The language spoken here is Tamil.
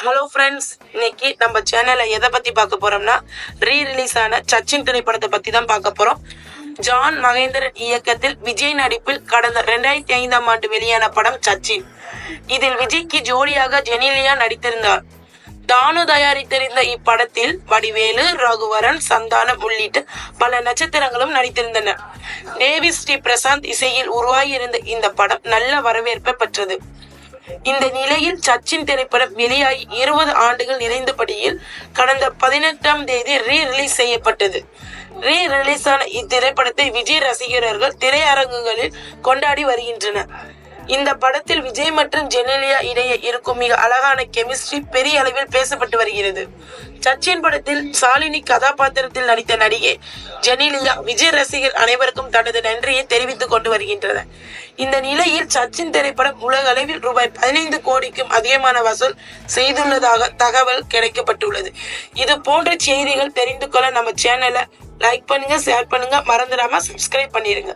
ஹலோ ஃப்ரெண்ட்ஸ், இன்னைக்கு நம்ம சேனல்ல எதை பத்தி பார்க்க போறோம்னா ரிலீஸ் ஆன சச்சின் திரைப்படத்தை பத்தி தான் பார்க்க போறோம். ஜான் மகேந்திரன் இயக்கத்தில் விஜய் நடிப்பில் கடந்த 2005ஆம் ஆண்டு வெளியான படம் சச்சின். இதில் விஜய்க்கு ஜோடியாக ஜெனிலியா நடித்திருந்தார். தானு தயாரித்திருந்த இப்படத்தில் வடிவேலு, ரகுவரன், சந்தானம் உள்ளிட்ட பல நட்சத்திரங்களும் நடித்திருந்தனர். தேவி ஸ்ரீ பிரசாந்த் இசையில் உருவாகியிருந்த இந்த படம் நல்ல வரவேற்பை பெற்றது. இந்த நிலையில் சச்சின் திரைப்படம் வெளியாகி 20 ஆண்டுகள் நிறைந்தபடியில் கடந்த 18ஆம் தேதி ரிலீஸ் செய்யப்பட்டது. ரிலீஸ் ஆன இத்திரைப்படத்தை விஜய் ரசிகர்கள் திரையரங்குகளில் கொண்டாடி வருகின்றனர். இந்த படத்தில் விஜய் மற்றும் ஜெனிலியா இடையே இருக்கும் மிக அழகான கெமிஸ்ட்ரி பெரிய அளவில் பேசப்பட்டு வருகிறது. சச்சின் படத்தில் சாலினி கதாபாத்திரத்தில் நடித்த நடிகை ஜெனிலியா விஜய் ரசிகர் அனைவருக்கும் தனது நன்றியை தெரிவித்துக் கொண்டு வருகின்றனர். இந்த நிலையில் சச்சின் திரைப்படம் உலக அளவில் ரூபாய் 15 கோடிக்கும் அதிகமான வசூல் செய்துள்ளதாக தகவல் கிடைக்கப்பட்டுள்ளது. இது போன்ற செய்திகள் தெரிந்து கொள்ள நம்ம சேனலை லைக் பண்ணுங்க, ஷேர் பண்ணுங்க, மறந்துடாம சப்ஸ்கிரைப் பண்ணிருங்க.